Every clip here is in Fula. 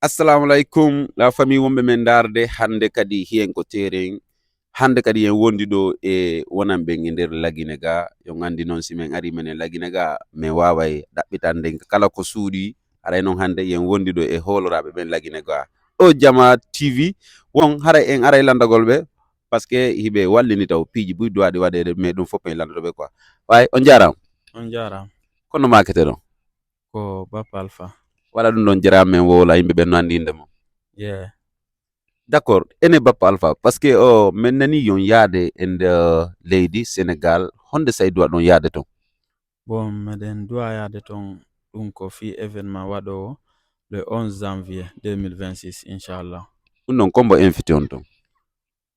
Assalamu alaikum la famille wombe men darde hande kadi hien ko teren hande kadi en wondi do e wonan be nder lagine ga yo ngandi non si men ari men lagine ga men waway dabbitande kala ko suudi aray non hande yen wondi do e holorabe ben lagine ga o jama tv won hara en aray landagol be parce que hibe wallini taw piji buy doade wadede mais dum fop en landado be quoi way on jaram kono makete don ko Bapa Alpha wala dum don jaram men wola yimbe ben nandinde mo yeah d'accord ene Bapa Alpha parce que men nani yon yaade en leydi Sénégal honde say duwa ɗon yaade ton bon meɗen duwa yaade ton ɗum ko fi événement waɗo le 11 janvier 2026 inchallah ɗum ɗon kombo invité on ton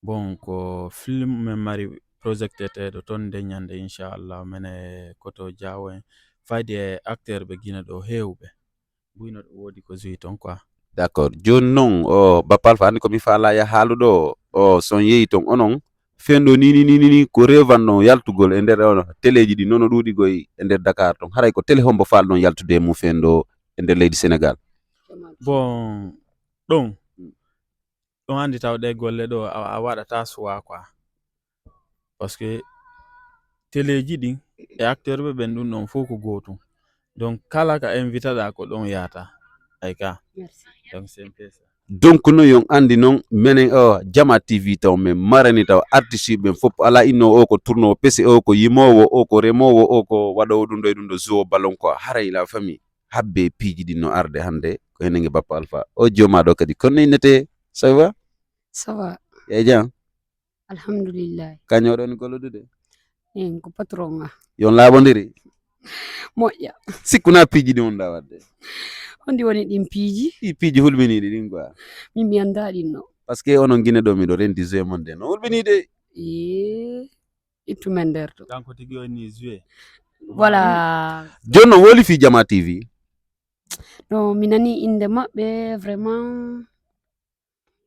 bon ko film men mari projecteteɗo ton nde ñande inchallah mene koto Diawo en fayde e acteur ɓe guina ɗo hewɓe buyno ɗo woodi ko joui ton quoi d'accord joni noon Bapa Alpha andi komi falaya haaluɗo son yeeyi ton onon fenɗo ni ko rewanno yaltugol e nder téléji ɗi nono ɗuuɗi goy e nder Dakar ton haray ko télé hombo falɗon yaltude e mum fenɗo e nder leydi Sénégal bon ɗon andi tawɗe golle ɗo a waɗata suwa quoi parce que téléji ɗin e acteur ɓe ɓen ɗum ɗon fof ko gotum donc kala ka invité ɗa ko ɗon yata ay ka donc c'est un peu ça donc no yon andi noon minen jama tv taw min marani taw artiste ɓen fof ala inno o ko tournowo pese o ko yimowo o ko remowo o ko waɗowo ɗum ɗo zoo ballon quoi haray la famille habbe piiji ɗin no arde hande ko henenge Bapa Alpha o jomaɗo kadi kono innete ça va e jam alhamdulillah kañoɗon golludude en ko patron nga yon laaɓodiri moƴƴa sikkuna piiji ɗi wonɗa wadde hondi woni ɗin piiji ɗi piiji hulɓiniɗi ɗin quoi min mi anda ɗin no par ce que onon guine ɗo miɗo rendi joué mon de no hulɓinide ittumen nder to kanko tigi woni joué voilà joni no woli fi jama tv no mi nani inde maɓɓe vraiment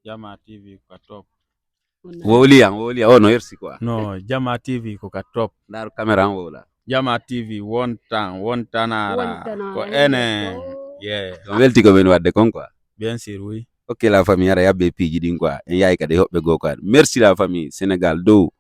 Jama TV ko top wowliya o no yersi quoi no Jama TV ko ka top ndaaro caméra an wowla Jama TV wontanara ko ene yeah on welti ko men wadde kon quoi bien sûr oui ok la famille ara yabbe piiji ɗin quoi en yayi kadi hoɓɓe goo quoi merci la famille Sénégal dow